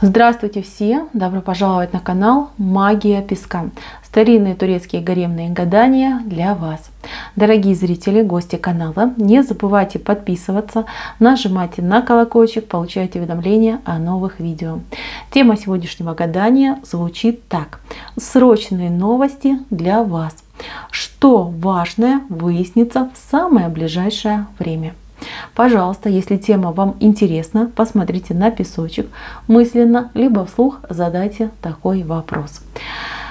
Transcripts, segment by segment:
Здравствуйте все! Добро пожаловать на канал Магия Песка. Старинные турецкие гаремные гадания для вас. Дорогие зрители, гости канала, не забывайте подписываться, нажимайте на колокольчик, получайте уведомления о новых видео. Тема сегодняшнего гадания звучит так. Срочные новости для вас. Что важное выяснится в самое ближайшее время? Пожалуйста, если тема вам интересна, посмотрите на песочек мысленно, либо вслух задайте такой вопрос.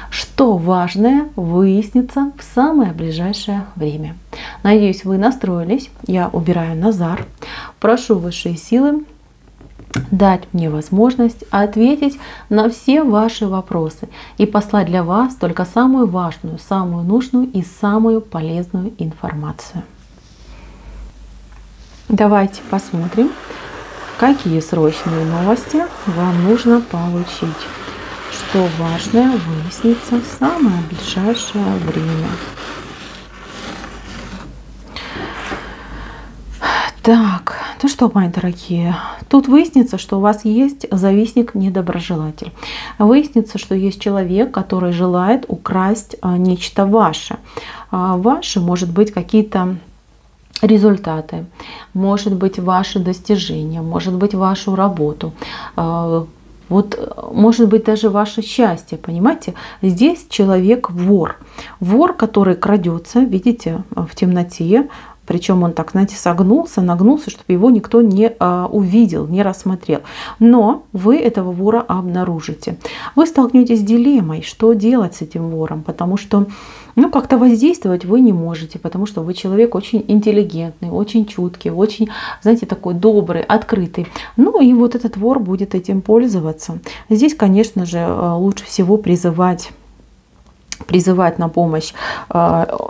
Что важное выяснится в самое ближайшее время? Надеюсь, вы настроились. Я убираю Назар. Прошу высшие силы дать мне возможность ответить на все ваши вопросы и послать для вас только самую важную, самую нужную и самую полезную информацию. Давайте посмотрим, какие срочные новости вам нужно получить. Что важное выяснится в самое ближайшее время. Так, ну что, мои дорогие, тут выяснится, что у вас есть завистник-недоброжелатель. Выяснится, что есть человек, который желает украсть нечто ваше. Ваши, может быть, какие-то результаты, может быть, ваши достижения, может быть, вашу работу, вот, может быть, даже ваше счастье, понимаете? Здесь человек вор, который крадется, видите, в темноте. Причем он так, знаете, нагнулся, чтобы его никто не увидел, не рассмотрел. Но вы этого вора обнаружите. Вы столкнетесь с дилеммой, что делать с этим вором, потому что как-то воздействовать вы не можете, потому что вы человек очень интеллигентный, очень чуткий, очень, знаете, такой добрый, открытый. Ну и вот этот вор будет этим пользоваться. Здесь, конечно же, лучше всего призывать на помощь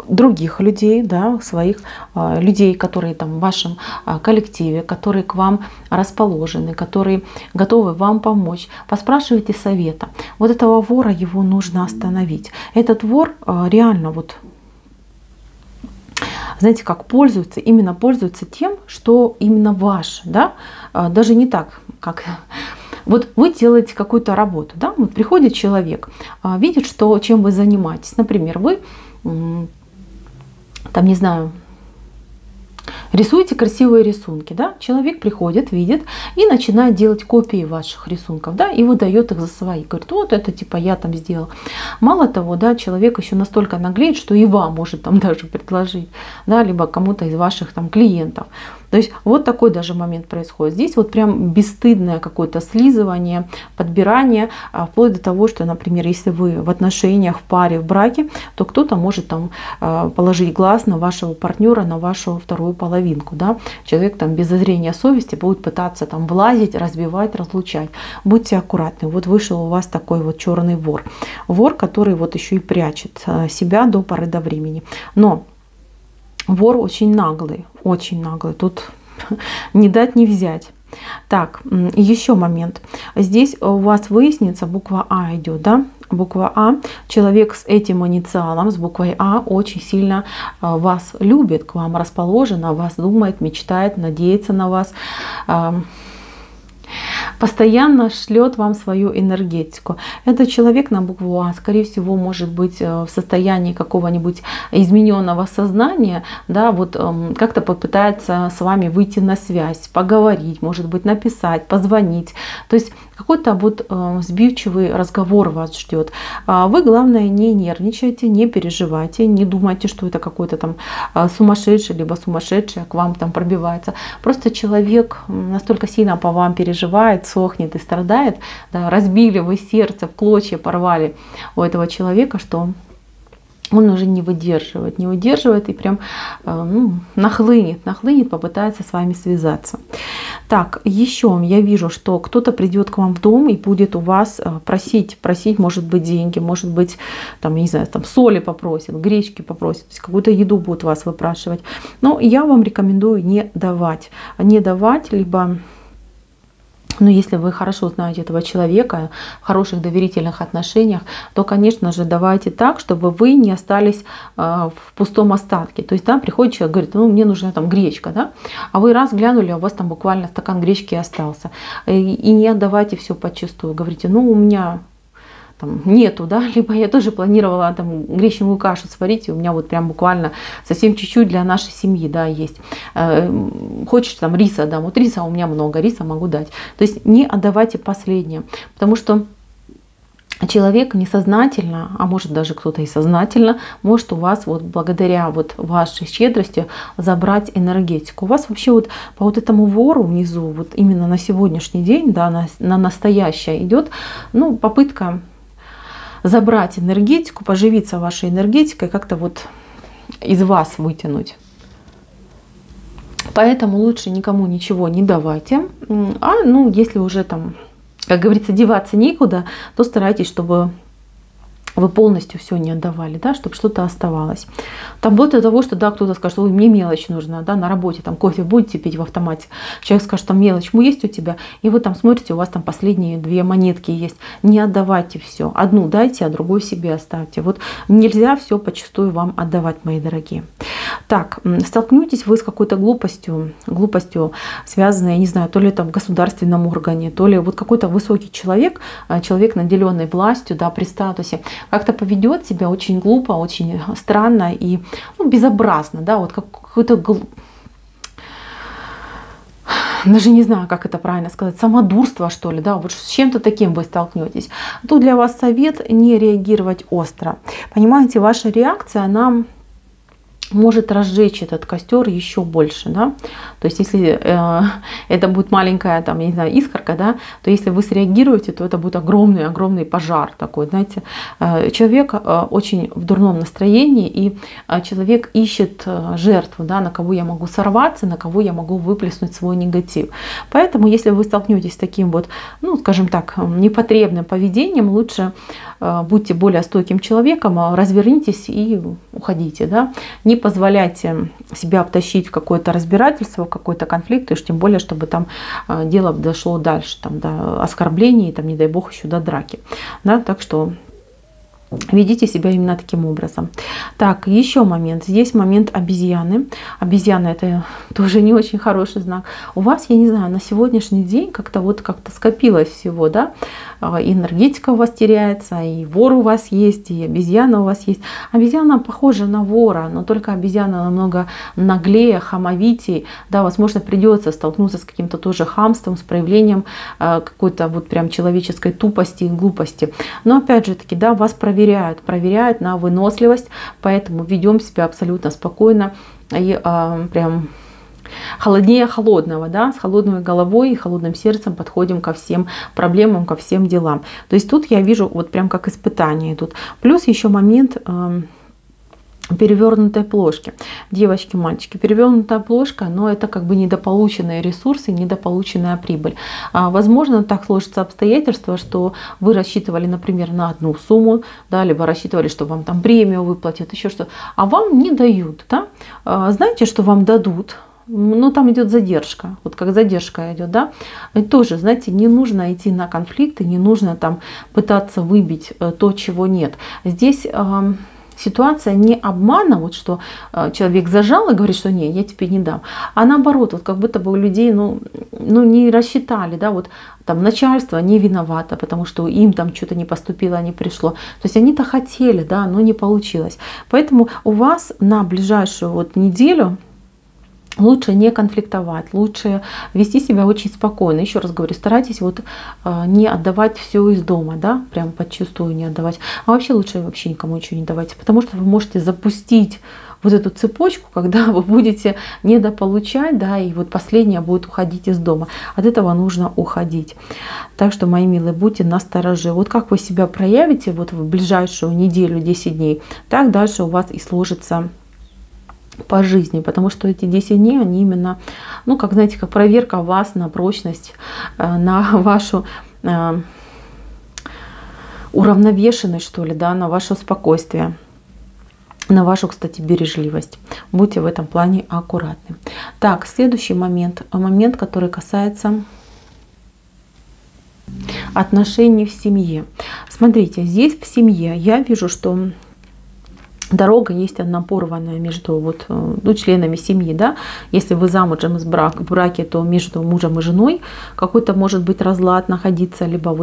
других людей, да, своих людей, которые там в вашем коллективе, которые к вам расположены, которые готовы вам помочь. Поспрашивайте совета. Вот этого вора, его нужно остановить. Этот вор реально вот, знаете, как пользуется тем, что именно ваше, да, даже не так, как... Вот вы делаете какую-то работу, да, вот приходит человек, видит, чем вы занимаетесь. Например, вы, там, не знаю, рисуете красивые рисунки, да, человек приходит, видит и начинает делать копии ваших рисунков, да, и выдает их за свои. Говорит, вот это типа я там сделал. Мало того, да, человек еще настолько наглеет, что и вам может там даже предложить, да, либо кому-то из ваших там клиентов. То есть вот такой даже момент происходит. Здесь вот прям бесстыдное какое-то слизывание, подбирание, вплоть до того, что, например, если вы в отношениях, в паре, в браке, то кто-то может там положить глаз на вашего партнера, на вашу вторую половинку. Да? Человек там без зазрения совести будет пытаться там влазить, разбивать, разлучать. Будьте аккуратны. Вот вышел у вас такой вот черный вор. Вор, который вот еще и прячет себя до поры до времени. Но вор очень наглый, очень наглый. Тут не дать не взять. Так, еще момент. Здесь у вас выяснится, буква А идет, да? Буква А. Человек с этим инициалом, с буквой А, очень сильно вас любит, к вам расположен, о вас думает, мечтает, надеется на вас. Постоянно шлет вам свою энергетику. Этот человек на букву А, скорее всего, может быть в состоянии какого-нибудь измененного сознания, да, вот как-то попытается с вами выйти на связь, поговорить, может быть, написать, позвонить. То есть какой-то вот сбивчивый разговор вас ждет. Вы, главное, не нервничайте, не переживайте, не думайте, что это какой-то там сумасшедший, либо сумасшедшая к вам там пробивается. Просто человек настолько сильно по вам переживает, сохнет и страдает, да, разбили вы сердце, в клочья порвали у этого человека, что он уже не выдерживает и прям нахлынет, попытается с вами связаться. Так, еще я вижу, что кто-то придет к вам в дом и будет у вас просить, может быть, деньги, может быть, там, не знаю, там соли попросит, гречки попросит, то есть какую-то еду будут вас выпрашивать. Но я вам рекомендую не давать, либо Но если вы хорошо знаете этого человека, в хороших доверительных отношениях, то, конечно же, давайте так, чтобы вы не остались в пустом остатке. То есть, да, приходит человек, говорит, ну, мне нужна там гречка, да, а вы раз глянули, а у вас там буквально стакан гречки остался. И не отдавайте все подчистую. Говорите, ну, у меня там нету, да, либо я тоже планировала там гречневую кашу сварить, и у меня вот прям буквально совсем чуть-чуть для нашей семьи, да, есть. Хочешь там риса дам, вот риса у меня много, риса могу дать. То есть не отдавайте последнее, потому что человек несознательно, а может даже кто-то и сознательно, может у вас вот благодаря вот вашей щедрости забрать энергетику. У вас вообще вот по вот этому вору внизу, вот именно на сегодняшний день, да, на настоящее идет, ну, попытка забрать энергетику, поживиться вашей энергетикой, как-то вот из вас вытянуть. Поэтому лучше никому ничего не давайте. А ну, если уже там, как говорится, деваться некуда, то старайтесь, чтобы вы полностью все не отдавали, да, чтобы что-то оставалось. Там вплоть до того, что да, кто-то скажет, ой, мне мелочь нужна, да, на работе там кофе будете пить в автомате. Человек скажет, там мелочь есть у тебя, и вы там смотрите, у вас там последние 2 монетки есть. Не отдавайте все. Одну дайте, а другую себе оставьте. Вот нельзя все почастую вам отдавать, мои дорогие. Так, столкнетесь вы с какой-то глупостью, связанной, я не знаю, то ли это в государственном органе, то ли вот какой-то высокий человек, человек, наделенный властью, да, при статусе, как-то поведет себя очень глупо, очень странно и ну, безобразно, да, вот какой-то даже не знаю, как это правильно сказать, самодурство, что ли, да, вот с чем-то таким вы столкнетесь. Тут для вас совет не реагировать остро. Понимаете, ваша реакция, она может разжечь этот костер еще больше, да, то есть если это будет маленькая там, я не знаю, искорка, да, то если вы среагируете, то это будет огромный пожар такой, знаете. Человек очень в дурном настроении, и человек ищет жертву, да, на кого я могу сорваться, на кого я могу выплеснуть свой негатив. Поэтому если вы столкнетесь с таким вот, ну, скажем так, непотребным поведением, лучше будьте более стойким человеком, развернитесь и уходите, да, не позволяйте себя обтащить в какое-то разбирательство, в какой-то конфликт, и уж тем более, чтобы там дело дошло дальше, там, до оскорблений, там, не дай бог, еще до драки. Да? Так что ведите себя именно таким образом. Так, еще момент. Здесь момент обезьяны. Обезьяна — это тоже не очень хороший знак. У вас, я не знаю, на сегодняшний день как-то скопилось всего, да? И энергетика у вас теряется, и вор у вас есть, и обезьяна у вас есть. Обезьяна похожа на вора, но только обезьяна намного наглее, хамовитей. Да, возможно, придется столкнуться с каким-то тоже хамством, с проявлением какой-то вот прям человеческой тупости и глупости. Но опять же таки, да, вас проверяют на выносливость, поэтому ведем себя абсолютно спокойно и прям холоднее холодного, да, с холодной головой и холодным сердцем подходим ко всем проблемам, ко всем делам. То есть тут я вижу вот прям как испытание тут. Плюс еще момент перевернутой плошки. Девочки, мальчики, перевернутая плошка, но это как бы недополученные ресурсы, недополученная прибыль. Возможно, так сложится обстоятельства, что вы рассчитывали, например, на одну сумму, да, либо рассчитывали, что вам там премию выплатят, еще что-то, а вам не дают. Да? Знаете, что вам дадут? Но там идет задержка, вот как задержка идет, да, и тоже, знаете, не нужно идти на конфликты, не нужно там пытаться выбить то, чего нет. Здесь ситуация не обмана, вот что человек зажал и говорит, что не, я тебе не дам, а наоборот, вот как будто бы у людей, ну не рассчитали, да, вот там начальство не виновато, потому что им там что-то не поступило, не пришло. То есть они-то хотели, да, но не получилось. Поэтому у вас на ближайшую вот неделю лучше не конфликтовать, лучше вести себя очень спокойно. Еще раз говорю, старайтесь вот не отдавать все из дома, да, прям подчистую не отдавать. А вообще лучше вообще никому ничего не давайте, потому что вы можете запустить вот эту цепочку, когда вы будете недополучать, да, и вот последняя будет уходить из дома. От этого нужно уходить. Так что, мои милые, будьте настороже. Вот как вы себя проявите вот в ближайшую неделю, 10 дней, так дальше у вас и сложится по жизни, потому что эти 10 дней, они именно, ну, как, знаете, как проверка вас на прочность, на вашу уравновешенность, что ли, да, на ваше спокойствие, на вашу, кстати, бережливость. Будьте в этом плане аккуратны. Так, следующий момент, который касается отношений в семье. Смотрите, здесь в семье я вижу, что дорога есть одна порванная между членами семьи, да. Если вы замужем в браке, то между мужем и женой какой-то может быть разлад находиться, либо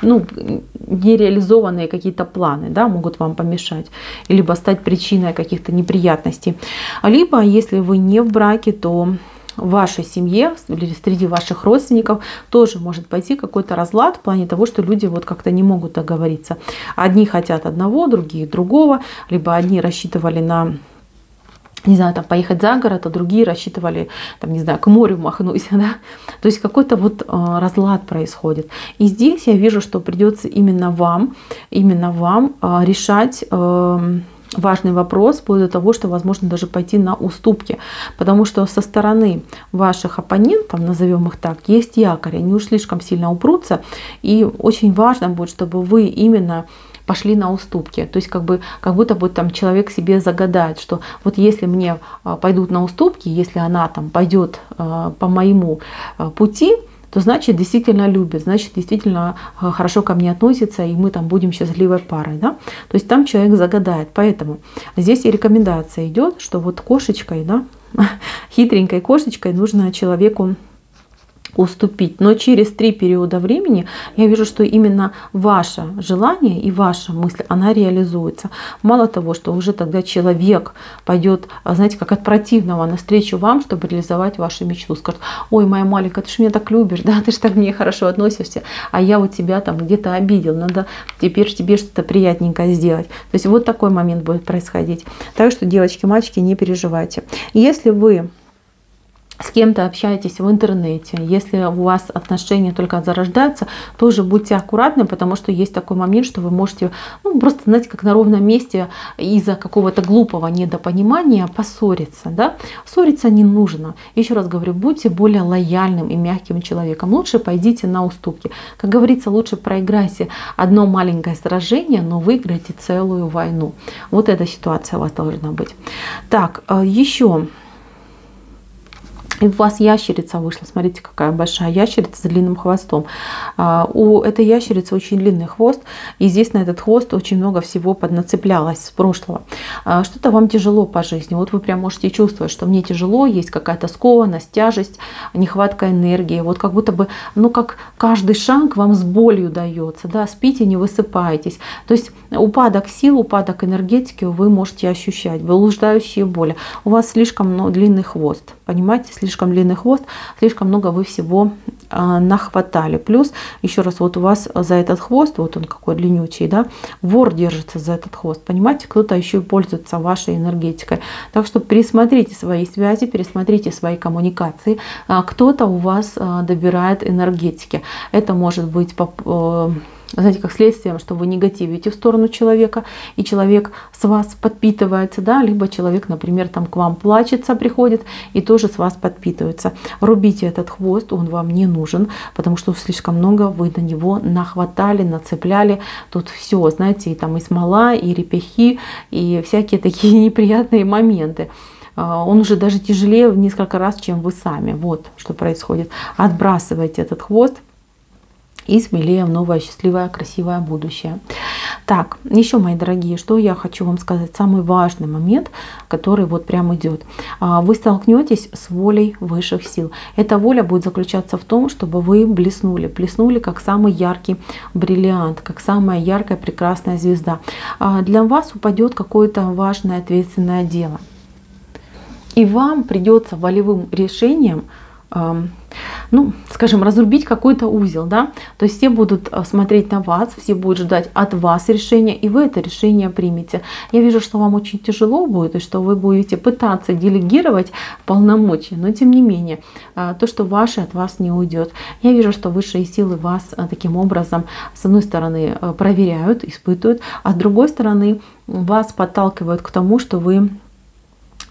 нереализованные какие-то планы, да, могут вам помешать, либо стать причиной каких-то неприятностей. Либо если вы не в браке, то в вашей семье или среди ваших родственников тоже может пойти какой-то разлад в плане того, что люди как-то не могут договориться. Одни хотят одного, другие другого, либо одни рассчитывали на, не знаю, там поехать за город, а другие рассчитывали, там, не знаю, к морю махнуть, да? То есть какой-то разлад происходит. И здесь я вижу, что придется именно вам решать важный вопрос, вплоть до того, что возможно даже пойти на уступки, потому что со стороны ваших оппонентов, назовем их так, есть якорь, они уж слишком сильно упрутся, и очень важно будет, чтобы вы именно пошли на уступки. То есть как будто бы там человек себе загадает, что вот если мне пойдут на уступки, если она там пойдет по моему пути, то значит действительно любит, значит действительно хорошо ко мне относится, и мы там будем счастливой парой. Да? То есть там человек загадает. Поэтому здесь и рекомендация идет, что кошечкой, да, хитренькой кошечкой нужно человеку уступить. Но через 3 периода времени я вижу, что именно ваше желание и ваша мысль, она реализуется. Мало того, что уже тогда человек пойдет, знаете, как от противного навстречу вам, чтобы реализовать вашу мечту. Скажет: ой, моя маленькая, ты ж меня так любишь, да, ты ж так мне хорошо относишься, а я тебя там где-то обидел, надо теперь тебе что-то приятненькое сделать. То есть такой момент будет происходить. Так что, девочки, мальчики, не переживайте. Если вы с кем-то общаетесь в интернете, если у вас отношения только зарождаются, тоже будьте аккуратны, потому что есть такой момент, что вы можете просто, знаете, как на ровном месте из-за какого-то глупого недопонимания поссориться. Да? Ссориться не нужно. Еще раз говорю, будьте более лояльным и мягким человеком. Лучше пойдите на уступки. Как говорится, лучше проиграйте одно маленькое сражение, но выиграйте целую войну. Вот эта ситуация у вас должна быть. Так, еще... И у вас ящерица вышла. Смотрите, какая большая ящерица с длинным хвостом. У этой ящерицы очень длинный хвост. И здесь на этот хвост очень много всего поднацеплялось с прошлого. Что-то вам тяжело по жизни. Вот вы прям можете чувствовать, что мне тяжело, есть какая-то скованность, тяжесть, нехватка энергии. Вот как будто бы, как каждый шаг вам с болью дается. Да? Спите, не высыпаетесь. То есть упадок сил, упадок энергетики вы можете ощущать. Блуждающие боли. У вас слишком длинный хвост. Понимаете, слишком длинный хвост, слишком много вы всего нахватали. Плюс, еще раз, вот у вас за этот хвост, вот он какой длиннючий, да, вор держится за этот хвост. Понимаете, кто-то еще и пользуется вашей энергетикой. Так что пересмотрите свои связи, пересмотрите свои коммуникации. Кто-то у вас добирает энергетики. Это может быть знаете, как следствием, что вы негативите в сторону человека, и человек с вас подпитывается, да, либо человек, например, там к вам плачется, приходит и тоже с вас подпитывается. Рубите этот хвост, он вам не нужен, потому что слишком много вы на него нахватали, нацепляли. Тут все, знаете, и там и смола, и репехи, и всякие такие неприятные моменты. Он уже даже тяжелее в несколько раз, чем вы сами. Вот что происходит. Отбрасывайте этот хвост и смелее в новое, счастливое, красивое будущее. Так, еще, мои дорогие, что я хочу вам сказать. Самый важный момент, который вот прям идет. Вы столкнетесь с волей высших сил. Эта воля будет заключаться в том, чтобы вы блеснули как самый яркий бриллиант, как самая яркая, прекрасная звезда. Для вас упадет какое-то важное, ответственное дело. И вам придется волевым решением, скажем, разрубить какой-то узел, да, то есть все будут смотреть на вас, все будут ждать от вас решения, и вы это решение примете. Я вижу, что вам очень тяжело будет, и что вы будете пытаться делегировать полномочия, но тем не менее, то, что ваше, от вас не уйдет. Я вижу, что высшие силы вас таким образом, с одной стороны, проверяют, испытывают, а с другой стороны, вас подталкивают к тому, что вы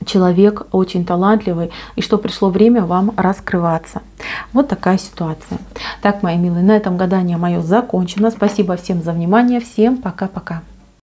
человек очень талантливый, и что пришло время вам раскрываться. Вот такая ситуация. Так, мои милые, на этом гадание мое закончено. Спасибо всем за внимание. Всем пока-пока.